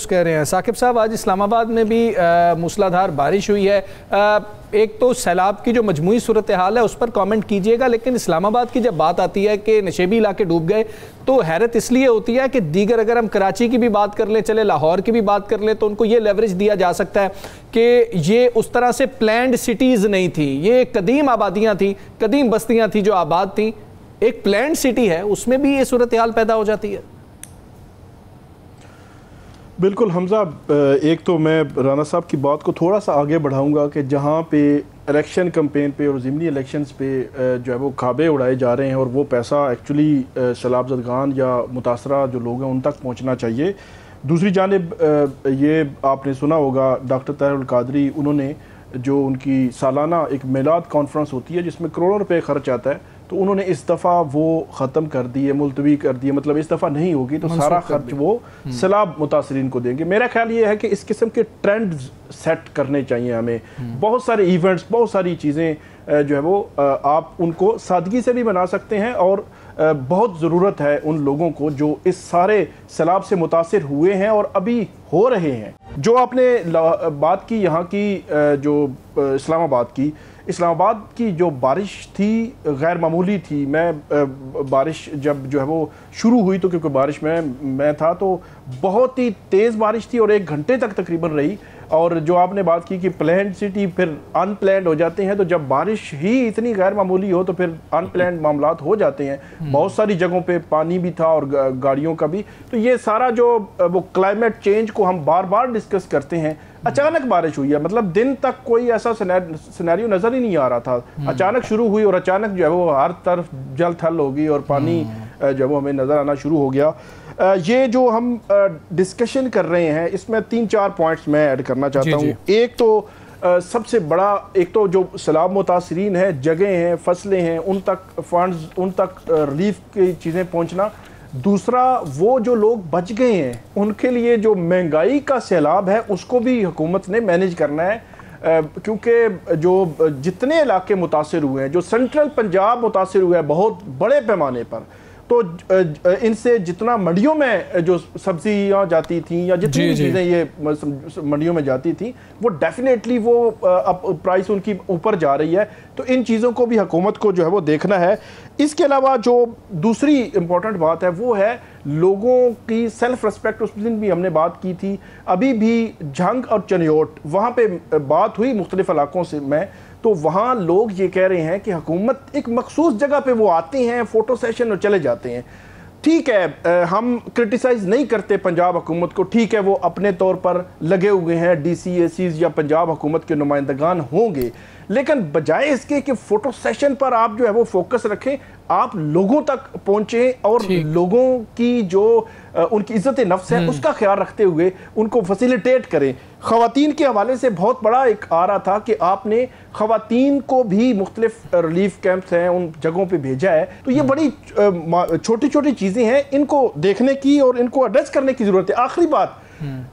کہہ رہے ہیں ثاقب صاحب، آج اسلام آباد میں بھی موسلادھار بارش ہوئی ہے. ایک تو سیلاب کی جو مجموعی صورتحال ہے اس پر کامنٹ کیجئے گا، لیکن اسلام آباد کی جب بات آتی ہے کہ نشیبی علاقے ڈوب گئے تو حیرت اس لیے ہوتی ہے کہ دیگر اگر ہم کراچی کی بھی بات کر لیں، چلے لاہور کی بھی بات کر لیں، تو ان کو یہ لیوریج دیا جا سکتا ہے کہ یہ اس طرح سے پلانڈ سٹیز نہیں تھی، یہ قدیم آبادیاں تھیں، قدیم بستیاں تھیں جو آباد تھیں. ایک پلانڈ سٹی ہے، اس میں بھی یہ صورتحال پیدا ہو جاتی ہے. بالکل حمزہ، ایک تو میں رانا صاحب کی بات کو تھوڑا سا آگے بڑھاؤں گا کہ جہاں پہ الیکشن کمپین پہ اور ضمنی الیکشنز پہ جو ہے وہ کعبے اڑائے جا رہے ہیں اور وہ پیسہ ایکچولی سیلاب زدگان یا متاثرہ جو لوگ ہیں ان تک پہنچنا چاہیے. دوسری جانب یہ آپ نے سنا ہوگا ڈاکٹر طاہر القادری، انہوں نے جو ان کی سالانہ ایک میلاد کانفرنس ہوتی ہے جس میں کروڑوں روپے خرچ آتا ہے، تو انہوں نے اس دفعہ وہ ختم کر دی ہے، ملتوی کر دی ہے. مطلب اس دفعہ نہیں ہوگی تو سارا خرچ وہ سیلاب متاثرین کو دیں گے. میرا خیال یہ ہے کہ اس قسم کے ٹرینڈ سیٹ کرنے چاہیے ہمیں. بہت سارے ایونٹس، بہت ساری چیزیں جو ہے وہ آپ ان کو سادگی سے بھی بنا سکتے ہیں، اور بہت ضرورت ہے ان لوگوں کو جو اس سارے سیلاب سے متاثر ہوئے ہیں اور ابھی ہو رہے ہیں. جو آپ نے بات کی یہاں کی جو اسلام آباد کی جو بارش تھی غیر معمولی تھی. میں بارش جب جو ہے وہ شروع ہوئی تو کیونکہ بارش میں تھا تو بہت ہی تیز بارش تھی اور 1 گھنٹے تک تقریباً رہی. اور جو آپ نے بات کی کہ پلانڈ سٹی پھر ان پلانڈ ہو جاتے ہیں، تو جب بارش ہی اتنی غیر معمولی ہو تو پھر ان پلانڈ معاملات ہو جاتے ہیں. بہت ساری جگہوں پہ پانی بھی تھا اور گاڑیوں کا بھی. تو یہ سارا جو وہ کلائمیٹ چینج کو ہم بار بار ڈسکس کرتے ہیں، اچانک بارش ہوئی ہے. مطلب دن تک کوئی ایسا سینیریو نظر ہی نہیں آ رہا تھا، اچانک شروع ہوئی اور اچانک جو ہے وہ ہر طرف جل تھل ہوگی اور پانی جو وہ ہمیں نظر آنا شروع ہو گیا. یہ جو ہم ڈسکشن کر رہے ہیں اس میں 3-4 پوائنٹس میں ایڈ کرنا چاہتا ہوں. ایک تو سب سے بڑا، ایک تو جو سیلاب متاثرین ہیں، جگہیں ہیں، فصلیں ہیں، ان تک فنڈز، ان تک ریلیف کی چیزیں پہنچنا. دوسرا وہ جو لوگ بچ گئے ہیں ان کے لیے جو مہنگائی کا سیلاب ہے اس کو بھی حکومت نے مینیج کرنا ہے، کیونکہ جو جتنے علاقے متاثر ہوئے ہیں، جو سینٹرل پنجاب متاثر ہوا ہے بہت بڑے پیمانے پر، تو ان سے جتنا منڈیوں میں جو سبزیاں جاتی تھیں یا جتنی چیزیں یہ منڈیوں میں جاتی تھیں وہ ڈیفینیٹلی وہ اب پرائس ان کی اوپر جا رہی ہے. تو ان چیزوں کو بھی حکومت کو جو ہے وہ دیکھنا ہے. اس کے علاوہ جو دوسری امپورٹنٹ بات ہے وہ ہے لوگوں کی سیلف ریسپیکٹ. اس دن بھی ہم نے بات کی تھی، ابھی بھی جھنگ اور چنیوٹ وہاں پہ بات ہوئی مختلف علاقوں سے میں، تو وہاں لوگ یہ کہہ رہے ہیں کہ حکومت ایک مخصوص جگہ پہ وہ آتے ہیں، فوٹو سیشن اور چلے جاتے ہیں. ٹھیک ہے، ہم کرٹیسائز نہیں کرتے پنجاب حکومت کو، ٹھیک ہے وہ اپنے طور پر لگے ہوئے ہیں، ڈی سی اے سیز یا پنجاب حکومت کے نمائندگان ہوں گے، لیکن بجائے اس کے کہ فوٹو سیشن پر آپ جو ہے وہ فوکس رکھیں، آپ لوگوں تک پہنچیں اور لوگوں کی جو ان کی عزت نفس ہے اس کا خیال رکھتے ہوئے ان کو فیسیلیٹیٹ کریں. خواتین کے حوالے سے بہت بڑا ایک آ رہا تھا کہ آپ نے خواتین کو بھی مختلف ریلیف کیمپس ہیں ان جگہوں پہ بھیجا ہے. تو یہ بڑی چھوٹی چھوٹی چیزیں ہیں، ان کو دیکھنے کی اور ان کو ایڈریس کرنے کی ضرورت ہے. آخری بات،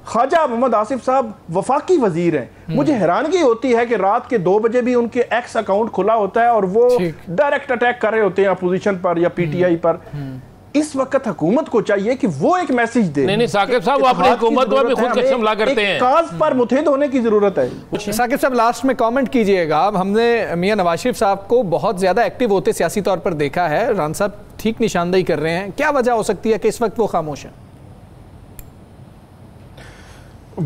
خواجہ محمد آصف صاحب وفاقی وزیر ہیں. مجھے حیرانگی ہوتی ہے کہ رات کے 2 بجے بھی ان کے ایکس اکاؤنٹ کھلا ہوتا ہے اور وہ ڈائریکٹ اٹیک کر رہے ہوتے ہیں اپوزیشن پر یا پی ٹی آئی پر. اس وقت حکومت کو چاہیے کہ وہ ایک میسیج دے. نہیں ثاقب صاحب، وہ اپنی حکومت کو بھی خود کش حملہ کرتے ہیں. ایک کاز پر متحد ہونے کی ضرورت ہے. ثاقب صاحب لاسٹ میں کامنٹ کیجئے گا. ہم نے میاں نواز شریف صاحب کو بہت زیادہ ایکٹیو ہوتے سیاسی طور پر دیکھا ہے، ران صاحب ٹھیک نشاندہی کر رہے ہیں، کیا وجہ ہو سکتی ہے کہ اس وقت وہ خاموش ہیں؟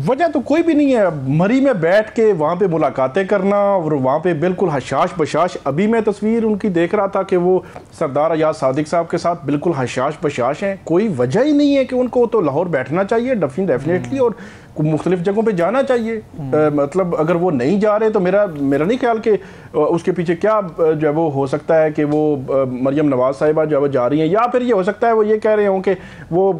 وجہ تو کوئی بھی نہیں ہے. مری میں بیٹھ کے وہاں پہ ملاقاتیں کرنا اور وہاں پہ بالکل حشاش بشاش. ابھی میں تصویر ان کی دیکھ رہا تھا کہ وہ سردار ایاز صادق صاحب کے ساتھ بالکل حشاش بشاش ہیں. کوئی وجہ ہی نہیں ہے کہ ان کو تو لاہور بیٹھنا چاہیے ڈیفینیٹلی اور مختلف جگہوں پہ جانا چاہیے. مطلب اگر وہ نہیں جا رہے تو میرا نہیں خیال کہ اس کے پیچھے کیا جو ہے وہ ہو سکتا ہے کہ وہ مریم نواز صاحبہ جو ہے وہ جا رہی ہیں، یا پھر یہ ہو سکتا ہے وہ یہ کہہ رہے ہوں کہ وہ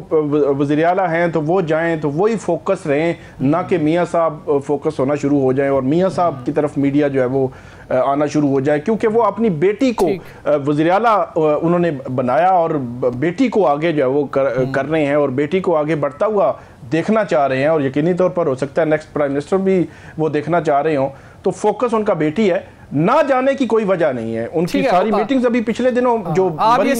وزیر اعلیٰ ہیں تو وہ جائیں تو وہی فوکس رہیں، نہ کہ میاں صاحب فوکس ہونا شروع ہو جائیں اور میاں صاحب کی طرف میڈیا جو ہے وہ آنا شروع ہو جائے. کیونکہ وہ اپنی بیٹی کو وزیر اعلیٰ انہوں نے بنایا اور بیٹی کو آگے جو ہے وہ کر رہے ہیں اور بیٹی کو آگے بڑھتا ہوا دیکھنا چاہ رہے ہیں، اور یقینی طور پر ہو سکتا ہے نیکسٹ پرائم منسٹر بھی وہ دیکھنا چاہ رہے ہوں. تو فوکس ان کا بیٹی ہے. نہ جانے کی کوئی وجہ نہیں ہے. ان کی ساری میٹنگز ابھی پچھلے دنوں جو آپ یہ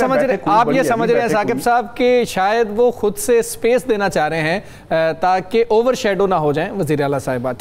سمجھ رہے ہیں ثاقب صاحب کہ شاید وہ خود سے سپیس دینا چاہ رہے ہیں تاکہ اوور شیڈو نہ ہو جائیں وزیر اعلیٰ صاحبہ.